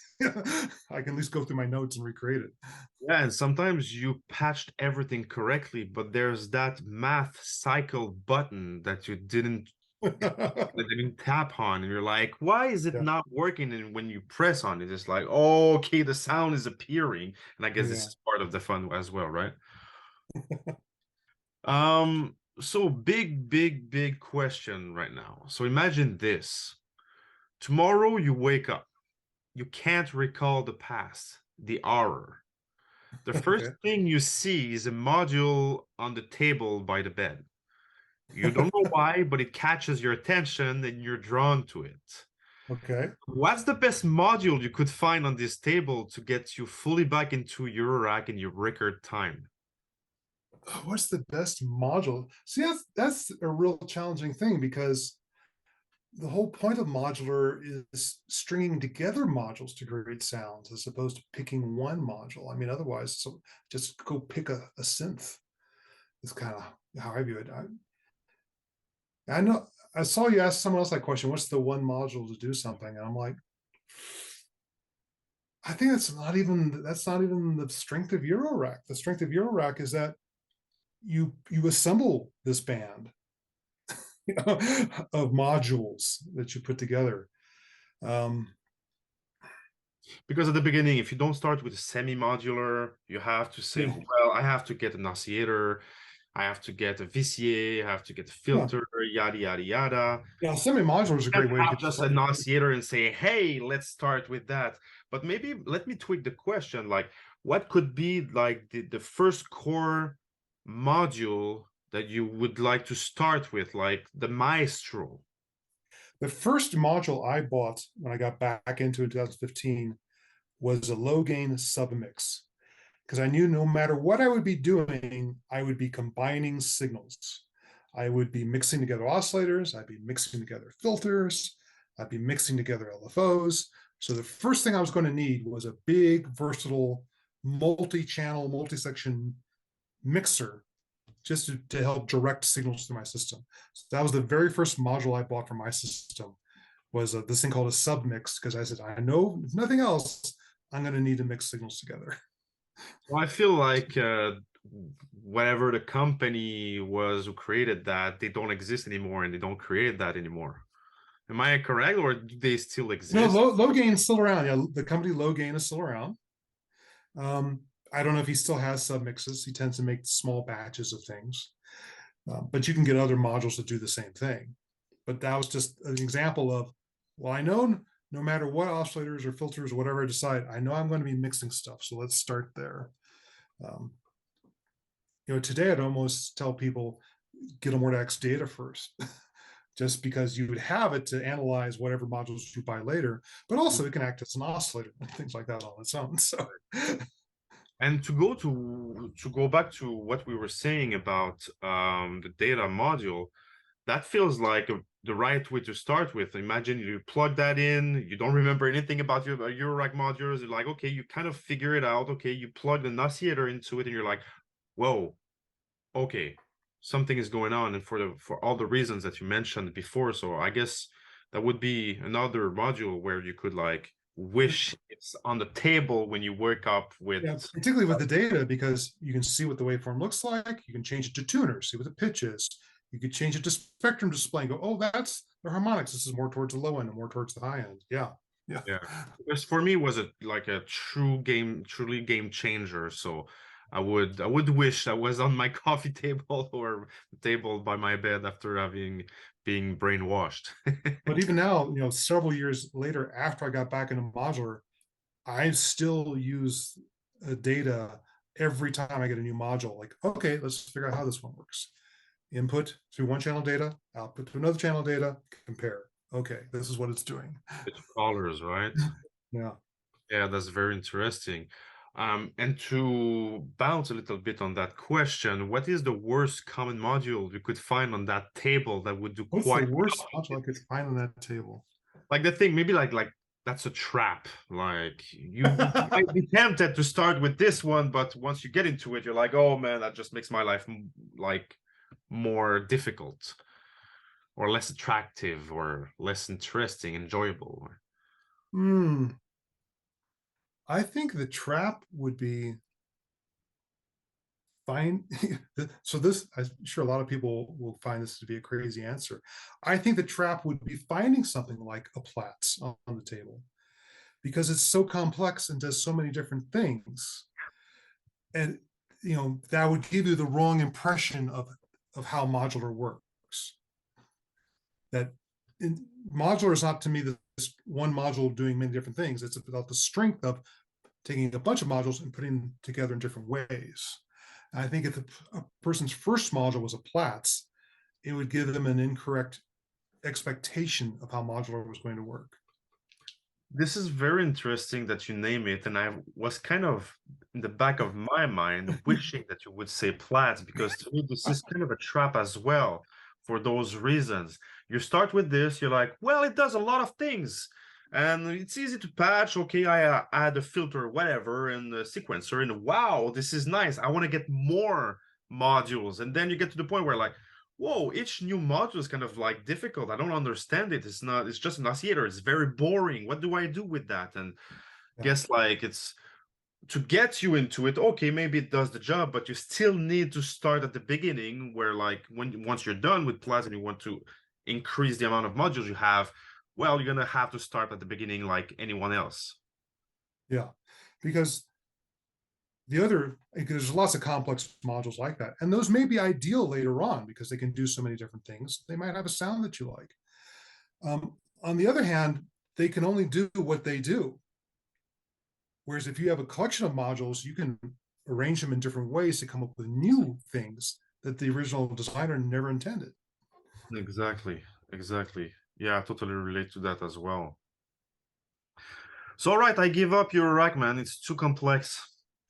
I can at least go through my notes and recreate it. Yeah, and sometimes you patched everything correctly, but there's that math cycle button that didn't tap on, and you're like, why is it Yeah, not working? And when you press on it, it's like, oh, okay, the sound is appearing. And I guess this yeah. is part of the fun as well, right? So big question right now. So imagine this. Tomorrow you wake up, you can't recall the past, the hour. The first Okay. thing you see is a module on the table by the bed. You don't know why, but it catches your attention and you're drawn to it. Okay. What's the best module you could find on this table to get you fully back into Eurorack in your record time? What's the best module? See, that's a real challenging thing because the whole point of modular is stringing together modules to create sounds as opposed to picking one module. I mean, otherwise, so just go pick a synth. It's kind of how I view it. I know I saw you ask someone else that question. What's the one module to do something? And I'm like, I think that's not even the strength of Eurorack. The strength of Eurorack is that you assemble this band of modules that you put together. Um, Because at the beginning, if you don't start with a semi-modular, you have to say, yeah, well, I have to get an oscillator, I have to get a VCA, I have to get a yeah, filter, yada, yada, yada. yeah. Semi-modular is a Can't great way to have get just an started. oscillator and say, hey, let's start with that. But maybe let me tweak the question. Like, what could be like the first core module that you would like to start with, like the Maestro? The first module I bought when I got back into it in 2015 was a low gain submix because I knew no matter what I would be doing, I would be combining signals. I would be mixing together oscillators, I'd be mixing together filters, I'd be mixing together LFOs. So the first thing I was going to need was a big, versatile, multi-channel, multi-section mixer just to help direct signals through my system. So that was the very first module I bought for my system was this thing called a submix because I said, I know if nothing else, I'm going to need to mix signals together. Well, I feel like whatever the company was who created that, they don't exist anymore and they don't create that anymore. Am I correct, or do they still No, exist? low gain is still around. Yeah, the company Low Gain is still around. I don't know if he still has submixes. He tends to make small batches of things, but you can get other modules that do the same thing. But that was just an example of, well, I know no matter what oscillators or filters or whatever I decide, I know I'm going to be mixing stuff. So let's start there. Um, today I'd almost tell people get a more X data first, just because you would have it to analyze whatever modules you buy later, but also it can act as an oscillator and things like that on its own. So And to go back to what we were saying about the data module, that feels like the right way to start with. Imagine you plug that in, you don't remember anything about your Eurorack modules. You're like, okay, you kind of figure it out. Okay, you plug the oscillator into it, and you're like, whoa, okay, something is going on, and for all the reasons that you mentioned before. So I guess that would be another module where you could like wish it's on the table when you work up with. yeah, particularly with the data, because you can see what the waveform looks like. You can change it to tuners, see what the pitch is. You could change it to spectrum display and go, oh, that's the harmonics. This is more towards the low end and more towards the high end. Yeah. Yeah. Yeah, because for me was like a truly game changer. So I would wish I was on my coffee table or the table by my bed after having being brainwashed. But even now, several years later, after I got back into modular, I still use data every time I get a new module. Like, okay, let's figure out how this one works. Input through one channel data, output to another channel data, compare. Okay, this is what it's doing. It's colors, right? Yeah. Yeah, that's very interesting. And to bounce a little bit on that question, what is the worst common module you could find on that table that would do What's the quite worst well? module I could find on that table? Like the thing, maybe like that's a trap. Like you might be tempted to start with this one, but once you get into it, you're like, oh man, that just makes my life like more difficult or less attractive or less interesting, enjoyable. Hmm. I think the trap would be find. So this, I'm sure a lot of people will find this to be a crazy answer. I think the trap would be finding something like a Plaits on the table, because it's so complex and does so many different things. And that would give you the wrong impression of how modular works. That modular is not to me this one module doing many different things. It's about the strength of taking a bunch of modules and putting them together in different ways. And I think if a person's first module was a Plaits, it would give them an incorrect expectation of how modular was going to work. This is very interesting that you name it, and I was kind of in the back of my mind wishing that you would say Plaits, because to me this is kind of a trap as well for those reasons. You start with this, you're like, well, it does a lot of things, and it's easy to patch. Okay, I add a filter, whatever, and a sequencer, and wow, this is nice. I want to get more modules, and then you get to the point where like, whoa, each new module is kind of like difficult. I don't understand it. It's just an oscillator. It's very boring. What do I do with that? And Yeah. guess like it's to get you into it. Okay, maybe it does the job, but you still need to start at the beginning where like once you're done with Plaits and you want to increase the amount of modules you have, well, you're gonna have to start at the beginning like anyone else. Yeah. Because there's lots of complex modules like that. And those may be ideal later on because they can do so many different things. They might have a sound that you like. On the other hand, they can only do what they do. Whereas if you have a collection of modules, you can arrange them in different ways to come up with new things that the original designer never intended. Exactly. Exactly. Yeah, I totally relate to that as well. So, all right, I give up your rack, man. It's too complex,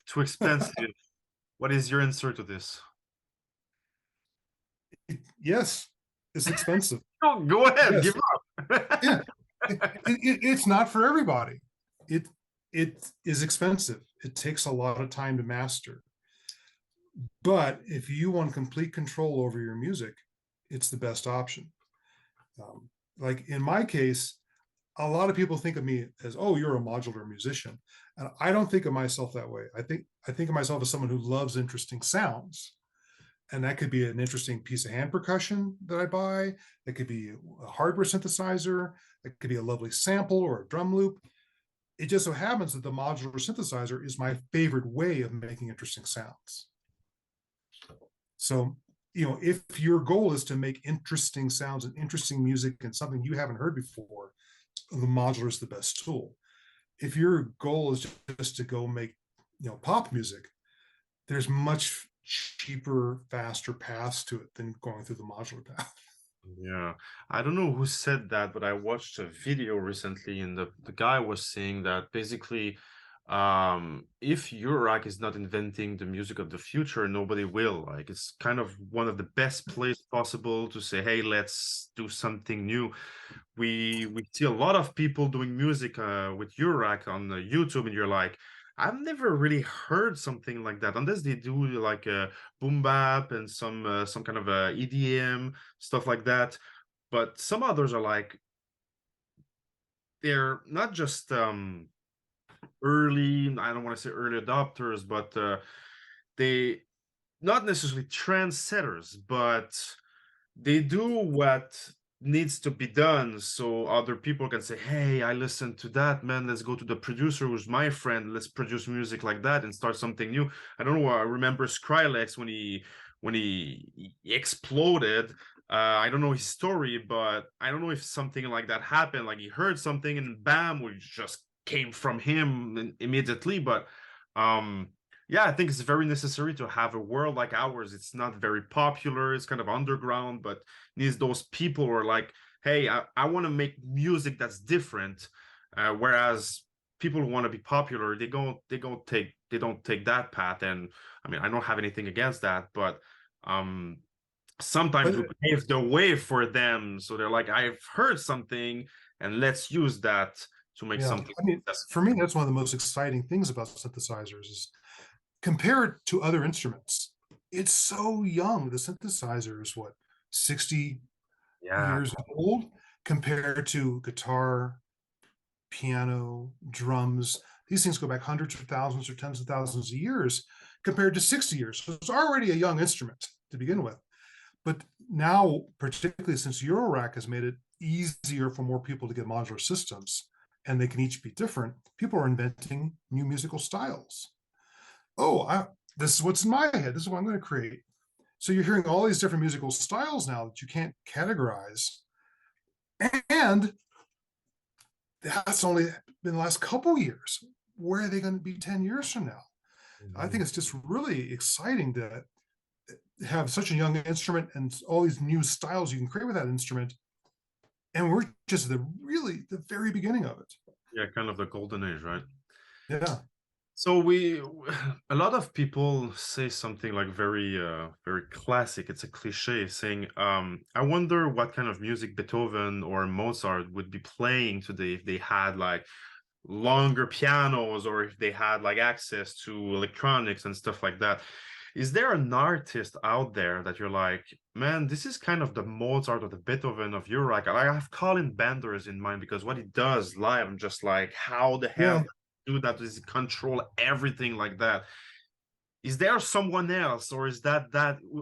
too expensive. What is your answer to this? Yes, it's expensive. Oh, go ahead, Yes, give up. yeah, it's not for everybody. It is expensive. It takes a lot of time to master. But if you want complete control over your music, it's the best option. Like in my case, a lot of people think of me as, oh, you're a modular musician. And I don't think of myself that way. I think of myself as someone who loves interesting sounds. And that could be an interesting piece of hand percussion that I buy. It could be a hardware synthesizer. It could be a lovely sample or a drum loop. It just so happens that the modular synthesizer is my favorite way of making interesting sounds. So, if your goal is to make interesting sounds and interesting music and something you haven't heard before, the modular is the best tool. If your goal is just to go make, pop music, there's much cheaper, faster paths to it than going through the modular path. Yeah, I don't know who said that, but I watched a video recently, and the guy was saying that basically, if Eurorack is not inventing the music of the future, nobody will. Like, it's kind of one of the best places possible to say, hey, let's do something new. We see a lot of people doing music with Eurorack on YouTube, and you're like, I've never really heard something like that unless they do like a boom bap and some kind of a EDM stuff like that. But some others are like, they're not just early, I don't want to say early adopters, but they not necessarily trendsetters, but they do what needs to be done so other people can say, hey, I listened to that, man, let's go to the producer who's my friend, let's produce music like that and start something new. I don't know, I remember Skrillex when he exploded. I don't know his story, but I don't know if something like that happened, like he heard something and bam, we just came from him immediately. But yeah, I think it's very necessary to have a world like ours. It's not very popular, it's kind of underground, but needs those people who are like, hey, I want to make music that's different. Whereas people who want to be popular, they don't take that path. And I mean, I don't have anything against that, but sometimes we But pave the way for them. So they're like, I've heard something, and let's use that to make yeah, something I mean, successful. for me, that's one of the most exciting things about synthesizers is compared to other instruments. It's so young. The synthesizer is what, 60 Yeah. years old compared to guitar, piano, drums. These things go back hundreds of thousands or tens of thousands of years compared to 60 years. So it's already a young instrument to begin with. But now, particularly since Eurorack has made it easier for more people to get modular systems, and they can each be different, people are inventing new musical styles. This is what's in my head. This is what I'm going to create. So you're hearing all these different musical styles now that you can't categorize. And that's only been the last couple years. Where are they going to be 10 years from now? I think Mhm. it's just really exciting to have such a young instrument and all these new styles you can create with that instrument. And we're just the very beginning of it. Yeah, kind of the golden age, right? Yeah. So a lot of people say something like very classic. It's a cliche saying, I wonder what kind of music Beethoven or Mozart would be playing today if they had like longer pianos or if they had like access to electronics and stuff like that. Is there an artist out there that you're like, man, this is kind of the Mozart or the Beethoven of Eurorack? I have Colin Benders in mind because what he does live, I'm just like, how the hell Yeah. does he do that? Does he control everything like that? Is there someone else, or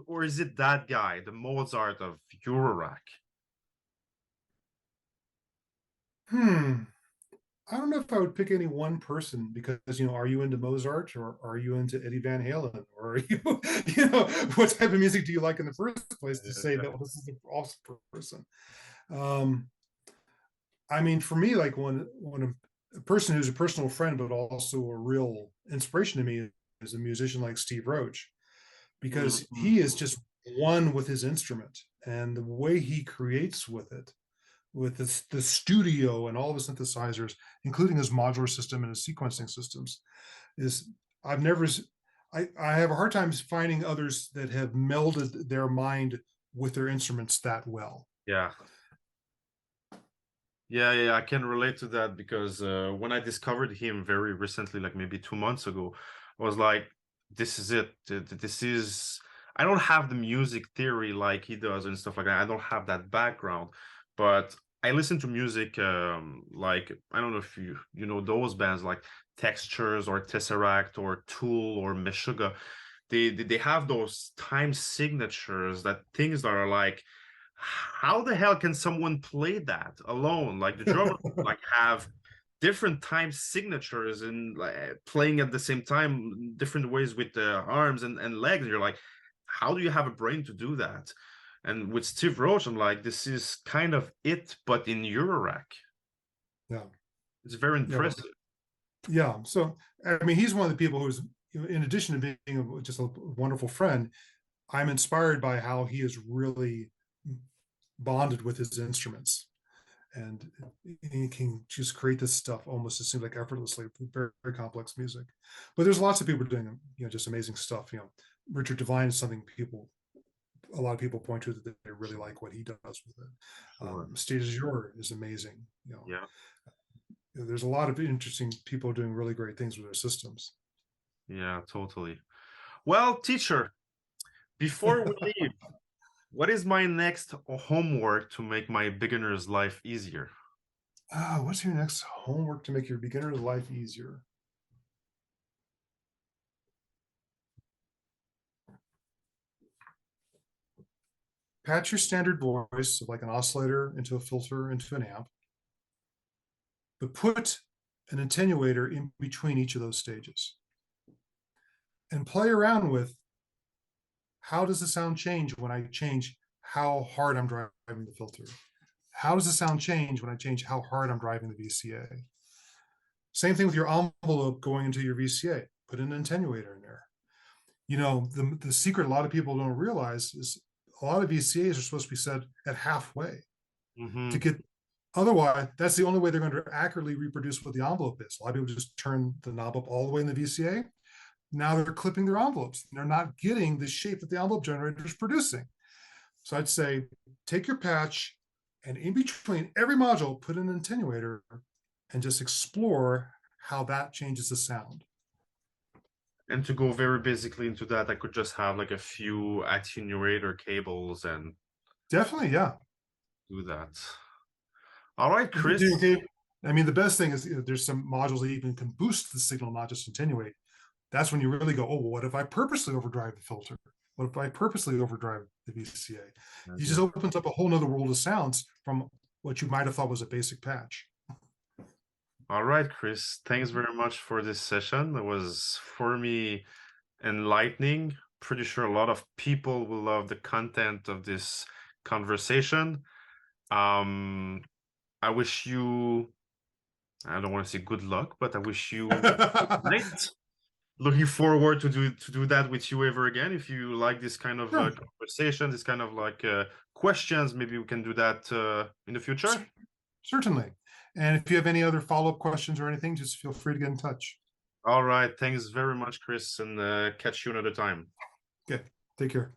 or is it that guy, the Mozart of Eurorack? Hmm. I don't know if I would pick any one person because are you into Mozart or are you into Eddie Van Halen or are you what type of music do you like in the first place to say that this is an awesome person? Um, I mean, for me, like when a person who's a personal friend but also a real inspiration to me is a musician like Steve Roach because Mhm. he is just one with his instrument and the way he creates with it with the studio and all the synthesizers, including his modular system and his sequencing systems, is I've never I have a hard time finding others that have melded their mind with their instruments that well. Yeah. Yeah, I can relate to that because when I discovered him very recently, like maybe 2 months ago, I was like, this is it. This is, I don't have the music theory like he does and stuff like that. I don't have that background, but I listen to music like, I don't know if you know those bands like Textures or Tesseract or Tool or Meshuggah. they have those time signatures, that things that are like, how the hell can someone play that alone? Like the drummer like have different time signatures and like playing at the same time different ways with the arms and legs. You're like, how do you have a brain to do that? And with Steve Roach, I'm like, this is kind of it, but in Eurorack. Yeah. It's very Yeah. impressive. Yeah. So, I mean, he's one of the people who's, in addition to being just a wonderful friend, I'm inspired by how he is really bonded with his instruments. And he can just create this stuff almost, it seems like, effortlessly, very, very complex music. But there's lots of people doing, just amazing stuff. Richard Devine is something a lot of people point to that they really like what he does with it. Sure. State Azure is amazing. Yeah. There's a lot of interesting people doing really great things with their systems. Yeah, totally. Well, teacher, before we leave, what is my next homework to make my beginner's life easier? What's your next homework to make your beginner's life easier? Patch your standard voice, like an oscillator into a filter into an amp, but put an attenuator in between each of those stages. And play around with, how does the sound change when I change how hard I'm driving the filter? How does the sound change when I change how hard I'm driving the VCA? Same thing with your envelope going into your VCA. Put an attenuator in there. The secret a lot of people don't realize is a lot of VCAs are supposed to be set at halfway to get. Otherwise, that's the only way they're going to accurately reproduce what the envelope is. A lot of people just turn the knob up all the way in the VCA. Now they're clipping their envelopes. They're not getting the shape that the envelope generator is producing. So I'd say take your patch and in between every module, put an attenuator and just explore how that changes the sound. And to go very basically into that, I could just have like a few attenuator cables and Definitely, yeah. do that. All right, Chris. Okay. I mean, the best thing is there's some modules that even can boost the signal, not just attenuate. That's when you really go, oh, well, what if I purposely overdrive the filter? What if I purposely overdrive the VCA? It just opens up a whole nother world of sounds from what you might have thought was a basic patch. All right, Chris. Thanks very much for this session. It was, for me, enlightening. Pretty sure a lot of people will love the content of this conversation. I wish you, I don't want to say good luck, but I wish you great. Looking forward to do that with you ever again. If you like this kind of conversation, this kind of like questions, maybe we can do that in the future. Certainly. And if you have any other follow-up questions or anything, just feel free to get in touch. All right. Thanks very much, Chris, and catch you another time. Okay. Take care.